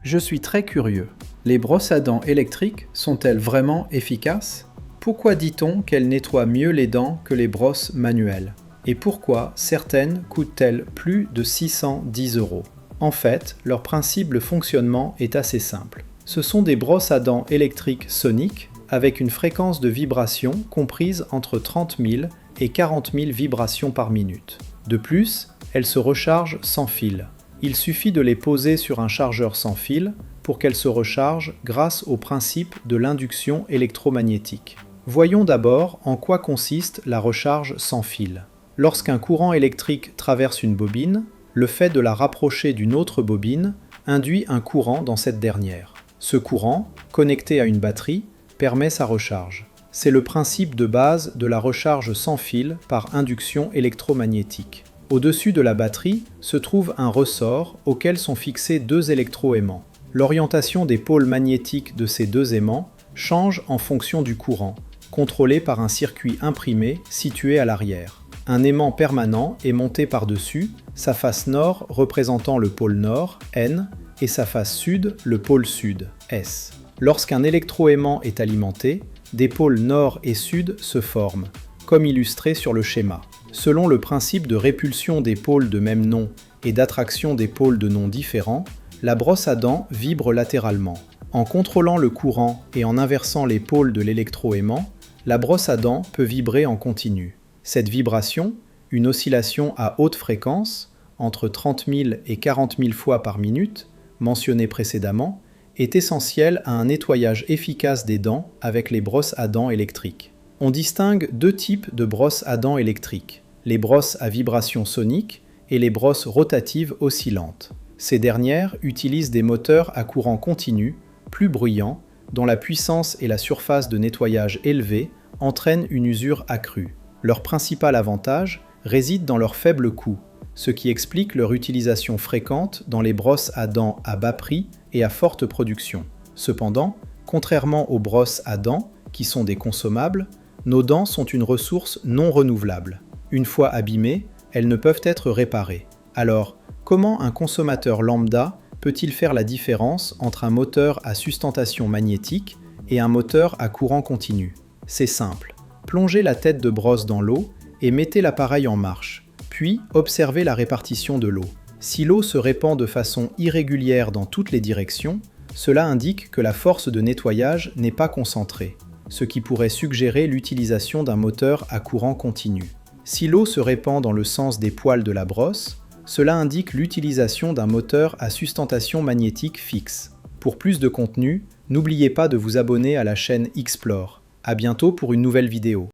Je suis très curieux. Les brosses à dents électriques sont-elles vraiment efficaces? Pourquoi dit-on qu'elles nettoient mieux les dents que les brosses manuelles? Et pourquoi certaines coûtent-elles plus de 610 €? En fait, leur principe de fonctionnement est assez simple. Ce sont des brosses à dents électriques soniques avec une fréquence de vibration comprise entre 30 000 et 40 000 vibrations par minute. De plus, elles se rechargent sans fil. Il suffit de les poser sur un chargeur sans fil pour qu'elles se rechargent grâce au principe de l'induction électromagnétique. Voyons d'abord en quoi consiste la recharge sans fil. Lorsqu'un courant électrique traverse une bobine, le fait de la rapprocher d'une autre bobine induit un courant dans cette dernière. Ce courant, connecté à une batterie, permet sa recharge. C'est le principe de base de la recharge sans fil par induction électromagnétique. Au-dessus de la batterie se trouve un ressort auquel sont fixés deux électroaimants. L'orientation des pôles magnétiques de ces deux aimants change en fonction du courant, contrôlé par un circuit imprimé situé à l'arrière. Un aimant permanent est monté par-dessus, sa face nord représentant le pôle nord, N, et sa face sud, le pôle sud, S. Lorsqu'un électroaimant est alimenté, des pôles nord et sud se forment, comme illustré sur le schéma. Selon le principe de répulsion des pôles de même nom et d'attraction des pôles de nom différents, la brosse à dents vibre latéralement. En contrôlant le courant et en inversant les pôles de l'électroaimant, la brosse à dents peut vibrer en continu. Cette vibration, une oscillation à haute fréquence, entre 30 000 et 40 000 fois par minute, mentionnée précédemment, est essentielle à un nettoyage efficace des dents avec les brosses à dents électriques. On distingue deux types de brosses à dents électriques, les brosses à vibration sonique et les brosses rotatives oscillantes. Ces dernières utilisent des moteurs à courant continu, plus bruyants, dont la puissance et la surface de nettoyage élevée entraînent une usure accrue. Leur principal avantage réside dans leur faible coût, ce qui explique leur utilisation fréquente dans les brosses à dents à bas prix et à forte production. Cependant, contrairement aux brosses à dents, qui sont des consommables, nos dents sont une ressource non renouvelable. Une fois abîmées, elles ne peuvent être réparées. Alors, comment un consommateur lambda peut-il faire la différence entre un moteur à sustentation magnétique et un moteur à courant continu? C'est simple. Plongez la tête de brosse dans l'eau et mettez l'appareil en marche, puis observez la répartition de l'eau. Si l'eau se répand de façon irrégulière dans toutes les directions, cela indique que la force de nettoyage n'est pas concentrée, ce qui pourrait suggérer l'utilisation d'un moteur à courant continu. Si l'eau se répand dans le sens des poils de la brosse, cela indique l'utilisation d'un moteur à sustentation magnétique fixe. Pour plus de contenu, n'oubliez pas de vous abonner à la chaîne Explore. À bientôt pour une nouvelle vidéo.